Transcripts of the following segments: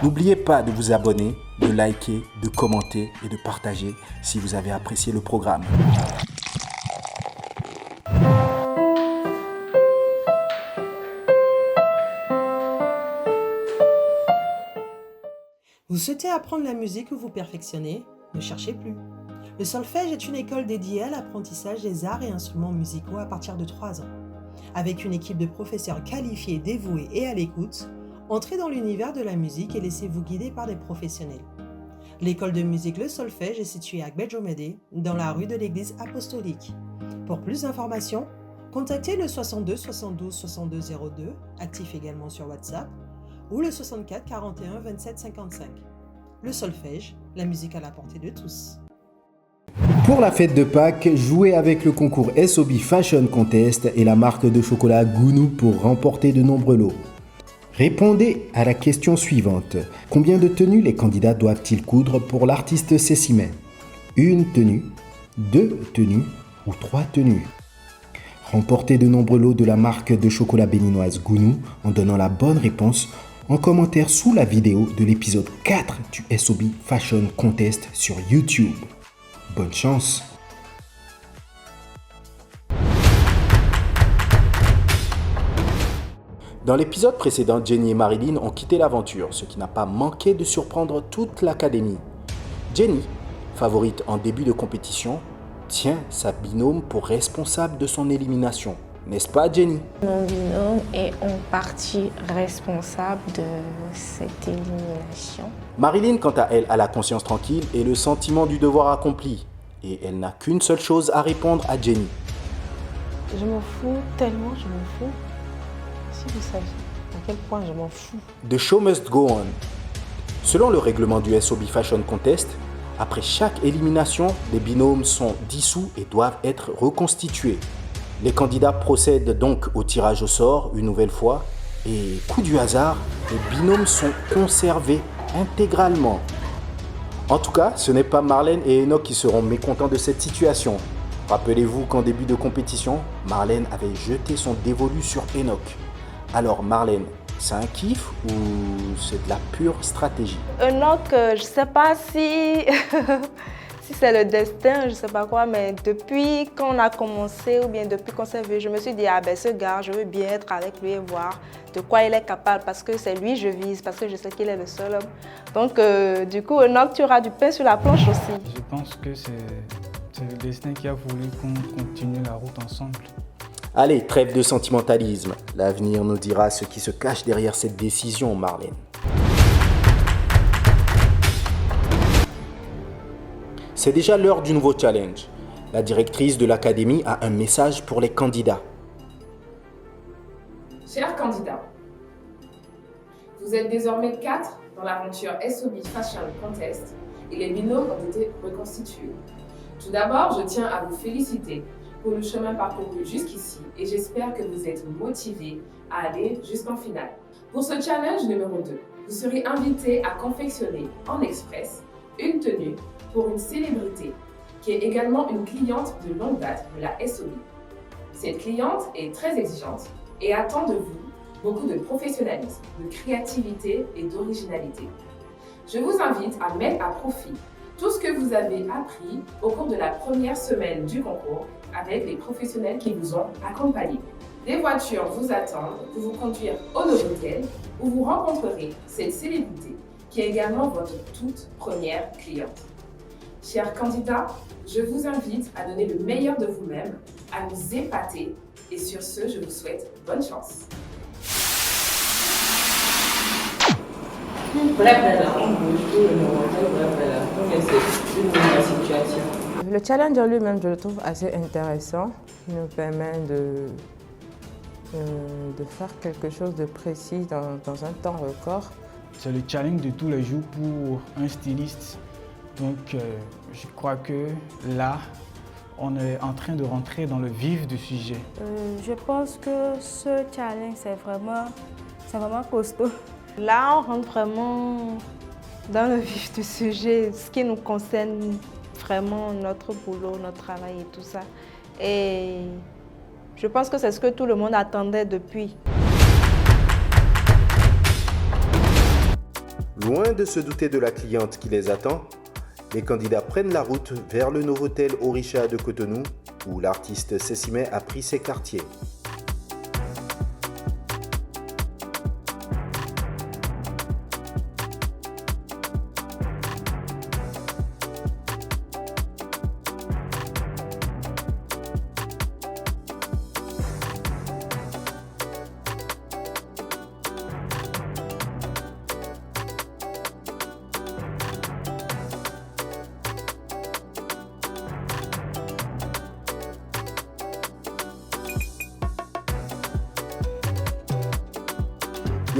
N'oubliez pas de vous abonner, de liker, de commenter et de partager si vous avez apprécié le programme. Vous souhaitez apprendre la musique ou vous perfectionner? Ne cherchez plus. Le solfège est une école dédiée à l'apprentissage des arts et instruments musicaux à partir de 3 ans. Avec une équipe de professeurs qualifiés, dévoués et à l'écoute, entrez dans l'univers de la musique et laissez-vous guider par des professionnels. L'école de musique Le Solfège est située à Gbedjomede, dans la rue de l'église apostolique. Pour plus d'informations, contactez le 62 72 62 02, actif également sur WhatsApp, ou le 64 41 27 55. Le Solfège, la musique à la portée de tous. Pour la fête de Pâques, jouez avec le concours SOB Fashion Contest et la marque de chocolat Gounou pour remporter de nombreux lots. Répondez à la question suivante. Combien de tenues les candidats doivent-ils coudre pour l'artiste Cécimay? 1 tenue, 2 tenues ou 3 tenues? Remportez de nombreux lots de la marque de chocolat béninoise Gounou en donnant la bonne réponse en commentaire sous la vidéo de l'épisode 4 du SOB Fashion Contest sur YouTube. Bonne chance! Dans l'épisode précédent, Jenny et Marilyn ont quitté l'aventure, ce qui n'a pas manqué de surprendre toute l'académie. Jenny, favorite en début de compétition, tient sa binôme pour responsable de son élimination. N'est-ce pas, Jenny? Mon binôme est en partie responsable de cette élimination. Marilyn, quant à elle, a la conscience tranquille et le sentiment du devoir accompli. Et elle n'a qu'une seule chose à répondre à Jenny. Je m'en fous tellement, je m'en fous. Si vous saviez à quel point je m'en fous. The show must go on. Selon le règlement du SOB Fashion Contest, après chaque élimination, les binômes sont dissous et doivent être reconstitués. Les candidats procèdent donc au tirage au sort une nouvelle fois et, coup du hasard, les binômes sont conservés intégralement. En tout cas, ce n'est pas Marlène et Enoch qui seront mécontents de cette situation. Rappelez-vous qu'en début de compétition, Marlène avait jeté son dévolu sur Enoch. Alors Marlène, c'est un kiff ou c'est de la pure stratégie? Enoch, je sais pas si, si c'est le destin, je sais pas quoi, mais depuis qu'on a commencé ou bien depuis qu'on s'est vu, je me suis dit, ah ben ce gars, je veux bien être avec lui et voir de quoi il est capable parce que c'est lui je vise, parce que je sais qu'il est le seul homme. Donc du coup, Enoch, tu auras du pain sur la planche aussi. Je pense que c'est le destin qui a voulu qu'on continue la route ensemble. Allez, trêve de sentimentalisme. L'avenir nous dira ce qui se cache derrière cette décision, Marlène. C'est déjà l'heure du nouveau challenge. La directrice de l'académie a un message pour les candidats. Chers candidats, vous êtes désormais 4 dans l'aventure SOB Fashion Contest et les binômes ont été reconstitués. Tout d'abord, je tiens à vous féliciter pour le chemin parcouru jusqu'ici et j'espère que vous êtes motivés à aller jusqu'en finale. Pour ce challenge numéro 2, vous serez invités à confectionner en express une tenue pour une célébrité qui est également une cliente de longue date de la SOB. Cette cliente est très exigeante et attend de vous beaucoup de professionnalisme, de créativité et d'originalité. Je vous invite à mettre à profit tout ce que vous avez appris au cours de la première semaine du concours avec les professionnels qui vous ont accompagné. Des voitures vous attendent pour vous conduire au Novotel où vous rencontrerez cette célébrité qui est également votre toute première cliente. Chers candidats, je vous invite à donner le meilleur de vous-même, à nous épater et sur ce, je vous souhaite bonne chance. Le challenge en lui-même, je le trouve assez intéressant. Il nous permet de de faire quelque chose de précis dans un temps record. C'est le challenge de tous les jours pour un styliste. Donc je crois que là, on est en train de rentrer dans le vif du sujet. Je pense que ce challenge, c'est vraiment costaud. Là, on rentre vraiment dans le vif du sujet, ce qui nous concerne vraiment, notre boulot, notre travail et tout ça. Et je pense que c'est ce que tout le monde attendait depuis. Loin de se douter de la cliente qui les attend, les candidats prennent la route vers le Novotel Orisha de Cotonou, où l'artiste Cécimé a pris ses quartiers.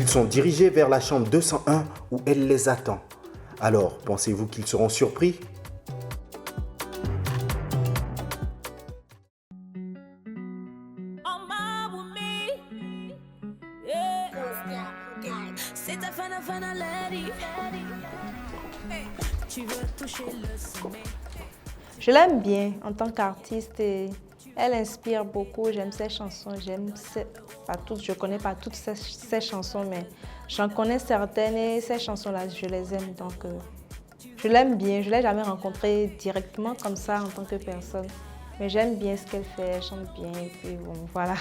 Ils sont dirigés vers la chambre 201 où elle les attend. Alors, pensez-vous qu'ils seront surpris? Je l'aime bien en tant qu'artiste et elle inspire beaucoup. J'aime ses chansons, pas toutes, je ne connais pas toutes ses chansons, mais j'en connais certaines et ces chansons-là, je les aime. Donc, je l'aime bien. Je ne l'ai jamais rencontrée directement comme ça en tant que personne. Mais j'aime bien ce qu'elle fait, elle chante bien et puis bon, voilà.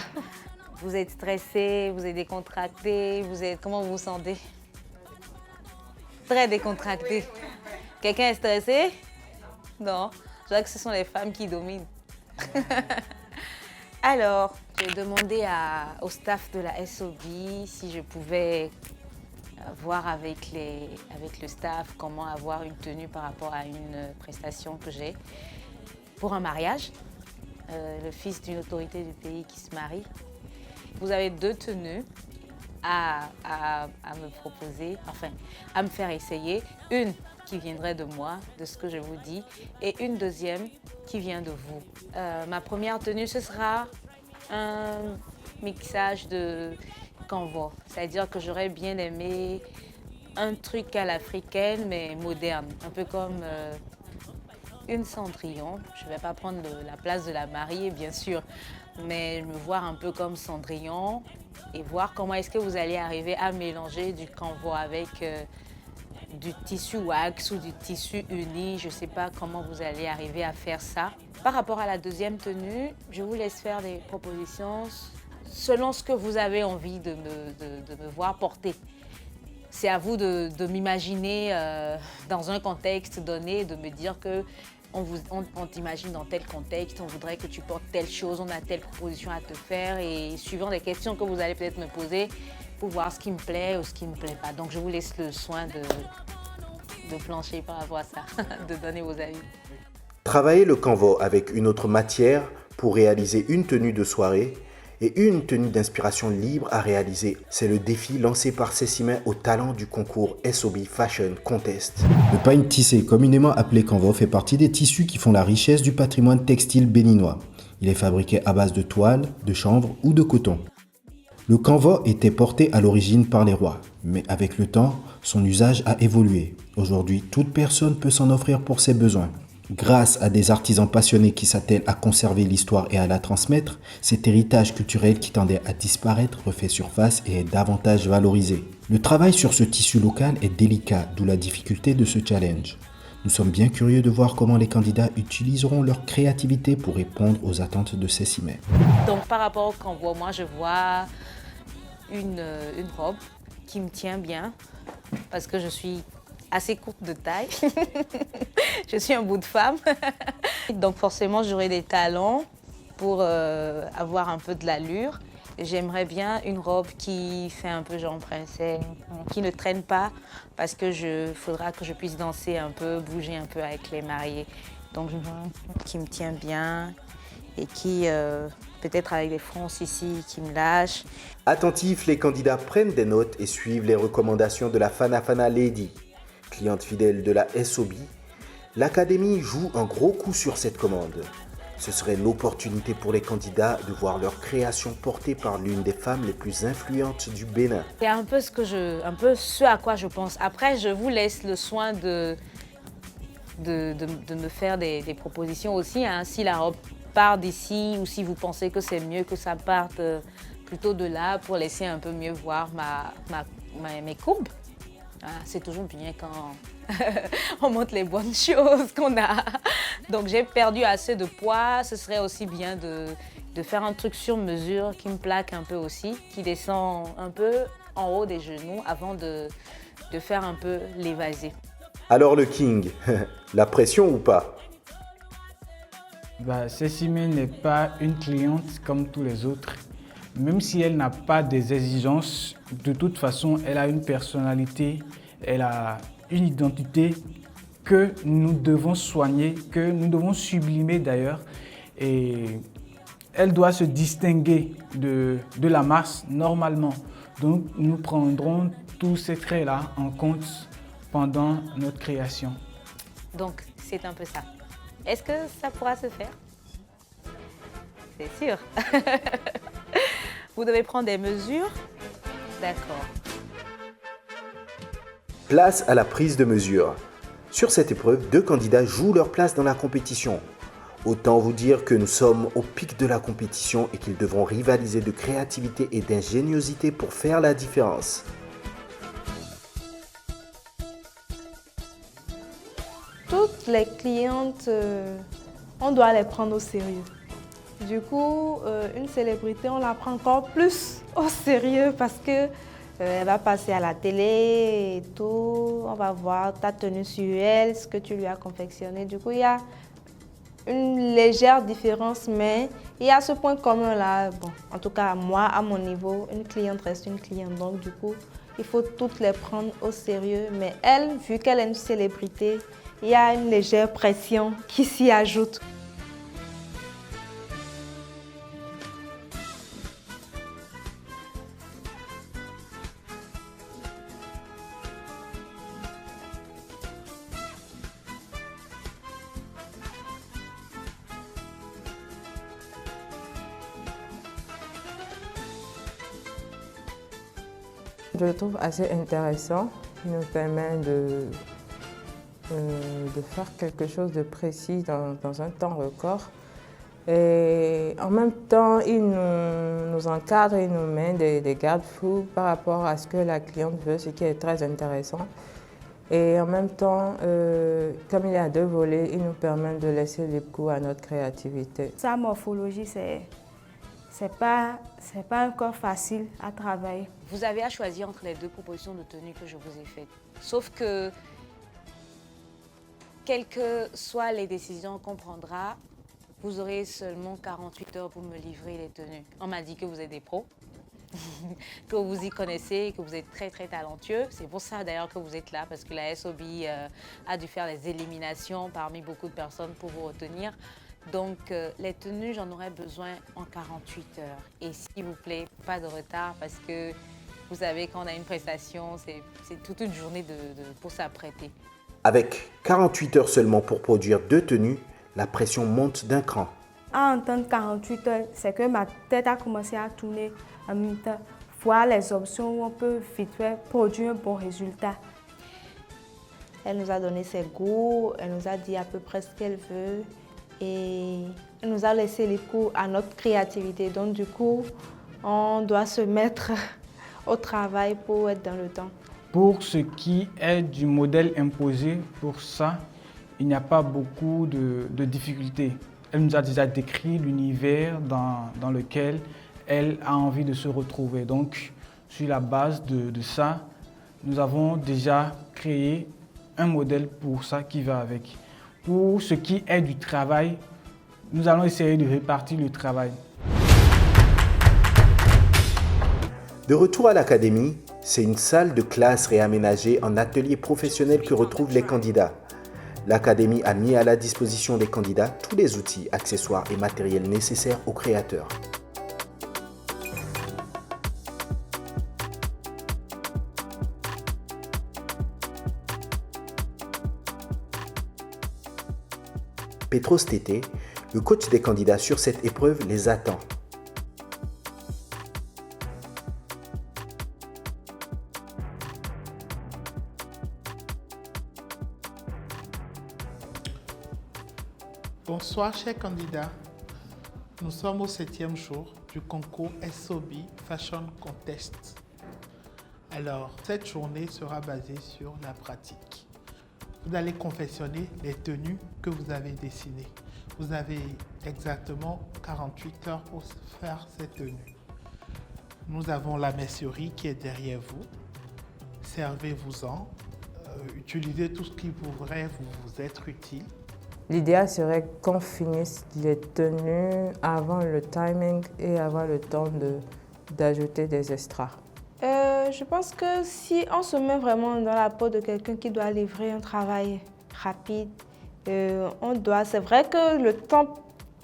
Vous êtes stressé, vous êtes décontracté, comment vous vous sentez? Très décontracté. Quelqu'un est stressé? Non, je vois que ce sont les femmes qui dominent. Alors, j'ai demandé au staff de la SOB si je pouvais voir avec le staff comment avoir une tenue par rapport à une prestation que j'ai pour un mariage. Le fils d'une autorité du pays qui se marie. Vous avez 2 tenues à me proposer, enfin, à me faire essayer. Une qui viendrait de moi, de ce que je vous dis, et une deuxième qui vient de vous. Ma première tenue, ce sera un mixage de canvas. C'est-à-dire que j'aurais bien aimé un truc à l'africaine, mais moderne. Un peu comme une Cendrillon. Je ne vais pas prendre la place de la mariée, bien sûr, mais me voir un peu comme Cendrillon et voir comment est-ce que vous allez arriver à mélanger du canvas avec du tissu wax ou du tissu uni. Je ne sais pas comment vous allez arriver à faire ça. Par rapport à la deuxième tenue, je vous laisse faire des propositions selon ce que vous avez envie de me voir porter. C'est à vous de m'imaginer dans un contexte donné, de me dire que on t'imagine dans tel contexte, on voudrait que tu portes telle chose, on a telle proposition à te faire et suivant les questions que vous allez peut-être me poser pour voir ce qui me plaît ou ce qui ne me plaît pas. Donc je vous laisse le soin de plancher par rapport à ça, de donner vos avis. Travailler le canvas avec une autre matière pour réaliser une tenue de soirée et une tenue d'inspiration libre à réaliser. C'est le défi lancé par Cécimé au talent du concours SOB Fashion Contest. Le pain tissé, communément appelé canvas, fait partie des tissus qui font la richesse du patrimoine textile béninois. Il est fabriqué à base de toile, de chanvre ou de coton. Le canvas était porté à l'origine par les rois, mais avec le temps, son usage a évolué. Aujourd'hui, toute personne peut s'en offrir pour ses besoins. Grâce à des artisans passionnés qui s'attellent à conserver l'histoire et à la transmettre, cet héritage culturel qui tendait à disparaître refait surface et est davantage valorisé. Le travail sur ce tissu local est délicat, d'où la difficulté de ce challenge. Nous sommes bien curieux de voir comment les candidats utiliseront leur créativité pour répondre aux attentes de Cécimé. Donc par rapport au canvas, moi je vois une robe qui me tient bien parce que je suis assez courte de taille. Je suis un bout de femme. Donc forcément, j'aurai des talons pour avoir un peu de l'allure. J'aimerais bien une robe qui fait un peu genre princesse, qui ne traîne pas parce que faudra que je puisse danser un peu, bouger un peu avec les mariés. Donc je veux une robe qui me tient bien et qui peut-être avec les France ici qui me lâchent. Attentifs, les candidats prennent des notes et suivent les recommandations de la Fana Fana Lady. Cliente fidèle de la SOB, l'Académie joue un gros coup sur cette commande. Ce serait l'opportunité pour les candidats de voir leur création portée par l'une des femmes les plus influentes du Bénin. C'est un peu ce à quoi je pense. Après, je vous laisse le soin de me faire des propositions aussi. Hein. Si la robe part d'ici ou si vous pensez que c'est mieux que ça parte plutôt de là pour laisser un peu mieux voir mes courbes. Ah, c'est toujours bien quand on montre les bonnes choses qu'on a. Donc j'ai perdu assez de poids. Ce serait aussi bien de faire un truc sur mesure qui me plaque un peu aussi, qui descend un peu en haut des genoux avant de faire un peu l'évasé. Alors le King, la pression ou pas? Cécimé n'est pas une cliente comme tous les autres. Même si elle n'a pas des exigences, de toute façon, elle a une personnalité, elle a une identité que nous devons soigner, que nous devons sublimer d'ailleurs. Et elle doit se distinguer de la masse normalement. Donc nous prendrons tous ces traits-là en compte pendant notre création. Donc c'est un peu ça. Est-ce que ça pourra se faire? C'est sûr. Vous devez prendre des mesures. D'accord. Place à la prise de mesure. Sur cette épreuve, 2 candidats jouent leur place dans la compétition. Autant vous dire que nous sommes au pic de la compétition et qu'ils devront rivaliser de créativité et d'ingéniosité pour faire la différence. Toutes les clientes, on doit les prendre au sérieux. Du coup, une célébrité, on la prend encore plus au sérieux parce que elle va passer à la télé et tout. On va voir ta tenue sur elle, ce que tu lui as confectionné. Du coup, il y a une légère différence, mais il y a ce point commun là. Bon, en tout cas, moi, à mon niveau, une cliente reste une cliente. Donc, du coup, il faut toutes les prendre au sérieux. Mais elle, vu qu'elle est une célébrité, il y a une légère pression qui s'y ajoute. Je le trouve assez intéressant. Il nous permet de faire quelque chose de précis dans un temps record. Et en même temps, il nous encadre, il nous met des garde-fous par rapport à ce que la cliente veut, ce qui est très intéressant. Et en même temps, comme il y a 2 volets, il nous permet de laisser libre cours à notre créativité. Sa morphologie, c'est pas encore facile à travailler. Vous avez à choisir entre les 2 propositions de tenue que je vous ai faites. Sauf que, quelles que soient les décisions qu'on prendra, vous aurez seulement 48 heures pour me livrer les tenues. On m'a dit que vous êtes des pros, que vous y connaissez, que vous êtes très très talentueux. C'est pour ça d'ailleurs que vous êtes là, parce que la SOB a dû faire des éliminations parmi beaucoup de personnes pour vous retenir. Donc, les tenues, j'en aurais besoin en 48 heures. Et s'il vous plaît, pas de retard parce que vous savez, quand on a une prestation, c'est toute une journée pour s'apprêter. Avec 48 heures seulement pour produire 2 tenues, la pression monte d'un cran. À entendre 48 heures, c'est que ma tête a commencé à tourner en même temps. Voir les options où on peut vite fait produire un bon résultat. Elle nous a donné ses goûts, elle nous a dit à peu près ce qu'elle veut. Et elle nous a laissé les cours à notre créativité. Donc du coup, on doit se mettre au travail pour être dans le temps. Pour ce qui est du modèle imposé, pour ça, il n'y a pas beaucoup de difficultés. Elle nous a déjà décrit l'univers dans lequel elle a envie de se retrouver. Donc, sur la base de ça, nous avons déjà créé un modèle pour ça qui va avec. Pour ce qui est du travail, nous allons essayer de répartir le travail. De retour à l'académie, c'est une salle de classe réaménagée en atelier professionnel que retrouvent les candidats. l'Académie a mis à la disposition des candidats tous les outils, accessoires et matériels nécessaires aux créateurs. Petros Tété, le coach des candidats sur cette épreuve, les attend. Bonsoir chers candidats, nous sommes au 7e jour du concours SOB Fashion Contest. Alors, cette journée sera basée sur la pratique. Vous allez confectionner les tenues que vous avez dessinées. Vous avez exactement 48 heures pour faire ces tenues. Nous avons la mercerie qui est derrière vous. Servez-vous-en. Utilisez tout ce qui pourrait vous être utile. L'idéal serait qu'on finisse les tenues avant le timing et avoir le temps d'ajouter des extras. Je pense que si on se met vraiment dans la peau de quelqu'un qui doit livrer un travail rapide, c'est vrai que le temps,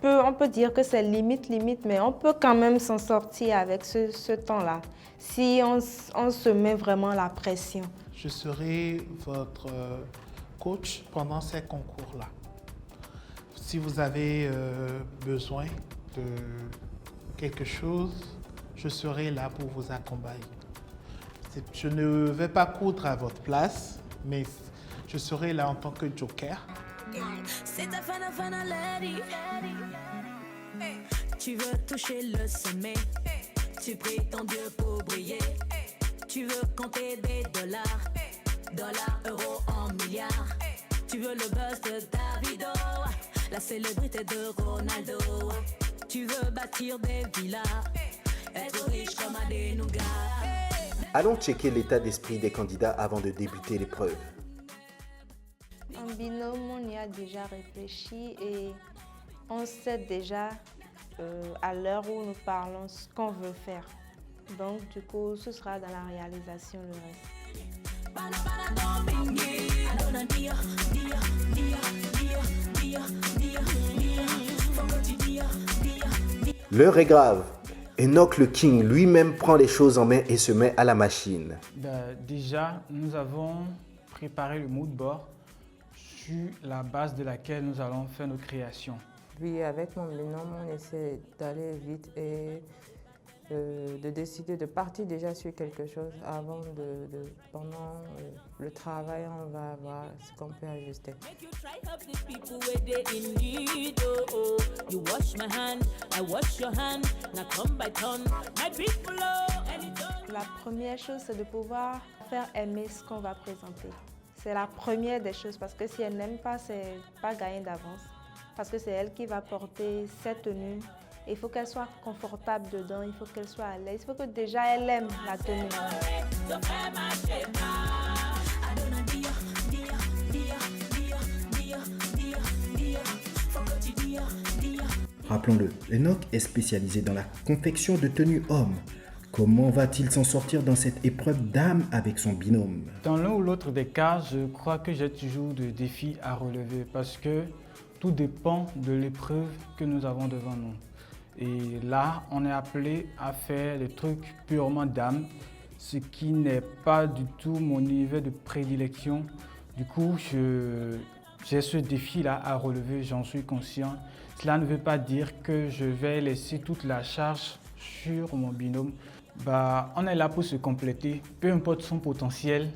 on peut dire que c'est limite, mais on peut quand même s'en sortir avec ce temps-là, si on se met vraiment la pression. Je serai votre coach pendant ces concours-là. Si vous avez besoin de quelque chose, je serai là pour vous accompagner. Je ne vais pas coudre à votre place, mais je serai là en tant que joker. Tu veux toucher le sommet, tu pries ton Dieu pour briller. Tu veux compter des dollars, euros en milliards. Tu veux le buzz de Davido, la célébrité de Ronaldo. Tu veux bâtir des villas, être riche comme Adenuga. Allons checker l'état d'esprit des candidats avant de débuter l'épreuve. En binôme, on y a déjà réfléchi et on sait déjà à l'heure où nous parlons ce qu'on veut faire. Donc du coup, ce sera dans la réalisation le reste. L'heure est grave. Enoch le King lui-même prend les choses en main et se met à la machine. Déjà, nous avons préparé le mood board sur la base de laquelle nous allons faire nos créations. Puis avec mon binôme, on essaie d'aller vite et de décider de partir déjà sur quelque chose avant pendant le travail, on va voir ce qu'on peut ajuster. La première chose, c'est de pouvoir faire aimer ce qu'on va présenter. C'est la première des choses parce que si elle n'aime pas, c'est pas gagné d'avance. Parce que c'est elle qui va porter cette tenue. Il faut qu'elle soit confortable dedans, il faut qu'elle soit à l'aise, il faut que déjà elle aime la tenue. Rappelons-le, Enoch est spécialisé dans la confection de tenues hommes. Comment va-t-il s'en sortir dans cette épreuve d'âme avec son binôme? Dans l'un ou l'autre des cas, je crois que j'ai toujours des défis à relever parce que tout dépend de l'épreuve que nous avons devant nous. Et là, on est appelé à faire des trucs purement d'âme, ce qui n'est pas du tout mon niveau de prédilection. Du coup, j'ai ce défi-là à relever, j'en suis conscient. Cela ne veut pas dire que je vais laisser toute la charge sur mon binôme. On est là pour se compléter, peu importe son potentiel.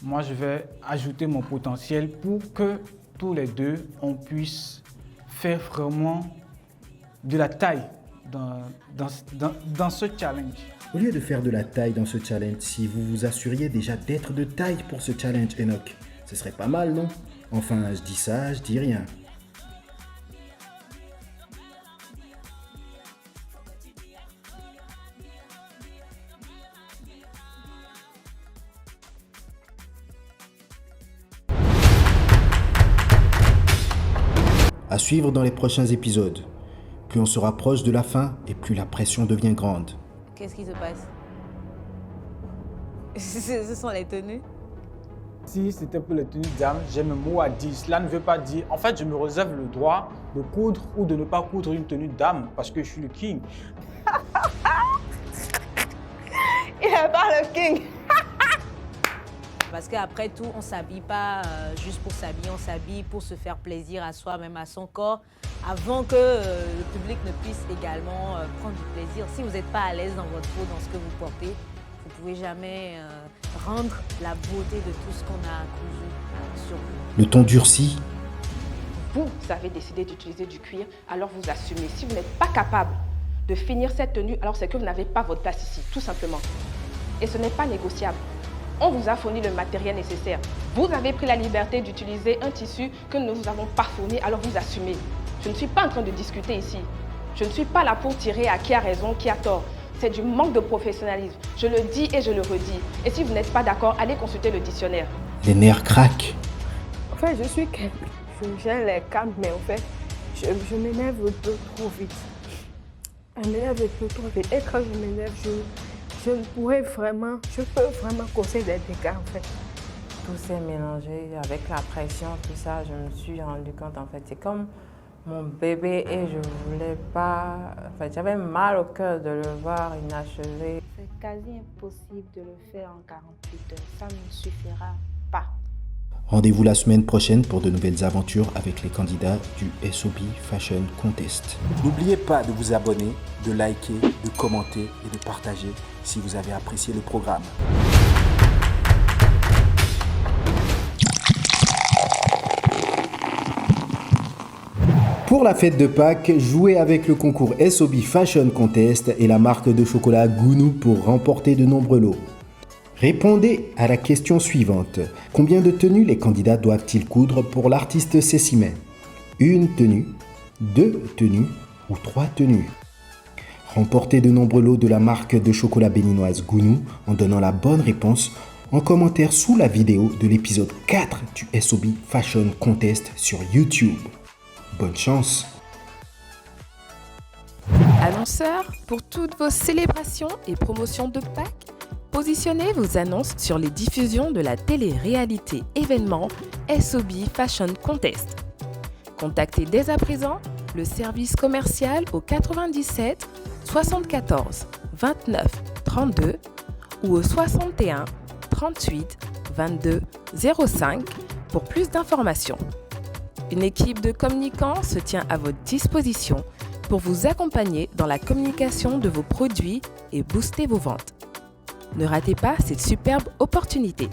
Moi, je vais ajouter mon potentiel pour que tous les deux, on puisse faire vraiment de la taille dans ce challenge. Au lieu de faire de la taille dans ce challenge, si vous vous assuriez déjà d'être de taille pour ce challenge, Enoch, ce serait pas mal, non? Enfin, je dis ça, je dis rien. À suivre dans les prochains épisodes. Plus on se rapproche de la fin et plus la pression devient grande. Qu'est-ce qui se passe? Ce sont les tenues. Si c'était pour les tenues de dames, j'ai mon mot à dire. Cela ne veut pas dire... En fait, je me réserve le droit de coudre ou de ne pas coudre une tenue de dame parce que je suis le king. Il n'est pas le king. Parce qu'après tout, on ne s'habille pas juste pour s'habiller, on s'habille pour se faire plaisir à soi, même à son corps, avant que le public ne puisse également prendre du plaisir. Si vous n'êtes pas à l'aise dans votre peau, dans ce que vous portez, vous ne pouvez jamais rendre la beauté de tout ce qu'on a cousu sur vous. Le ton durcit. Vous avez décidé d'utiliser du cuir, alors vous assumez. Si vous n'êtes pas capable de finir cette tenue, alors c'est que vous n'avez pas votre place ici, tout simplement. Et ce n'est pas négociable. On vous a fourni le matériel nécessaire. Vous avez pris la liberté d'utiliser un tissu que nous ne vous avons pas fourni, alors vous assumez. Je ne suis pas en train de discuter ici. Je ne suis pas là pour tirer à qui a raison, qui a tort. C'est du manque de professionnalisme. Je le dis et je le redis. Et si vous n'êtes pas d'accord, allez consulter le dictionnaire. Les nerfs craquent. En fait, je suis calme. Je gère les calmes, mais en fait, je m'énerve un peu trop vite. Je m'énerve un peu trop vite. Et quand je m'énerve, je peux vraiment causer des dégâts, en fait. Tout s'est mélangé avec la pression, tout ça. Je me suis rendu compte, en fait, c'est comme mon bébé et je voulais pas... En fait, j'avais mal au cœur de le voir inachevé. C'est quasi impossible de le faire en 48 heures. Ça ne suffira pas. Rendez-vous la semaine prochaine pour de nouvelles aventures avec les candidats du SOB Fashion Contest. N'oubliez pas de vous abonner, de liker, de commenter et de partager si vous avez apprécié le programme. Pour la fête de Pâques, jouez avec le concours SOB Fashion Contest et la marque de chocolat Gounou pour remporter de nombreux lots. Répondez à la question suivante. Combien de tenues les candidats doivent-ils coudre pour l'artiste Cécimet? Une tenue, 2 tenues ou 3 tenues? Remportez de nombreux lots de la marque de chocolat béninoise Gounou en donnant la bonne réponse en commentaire sous la vidéo de l'épisode 4 du SOB Fashion Contest sur YouTube. Bonne chance! Annonceurs, pour toutes vos célébrations et promotions de Pâques, positionnez vos annonces sur les diffusions de la télé-réalité événement SOB Fashion Contest. Contactez dès à présent le service commercial au 97 74 29 32 ou au 61 38 22 05 pour plus d'informations. Une équipe de communicants se tient à votre disposition pour vous accompagner dans la communication de vos produits et booster vos ventes. Ne ratez pas cette superbe opportunité.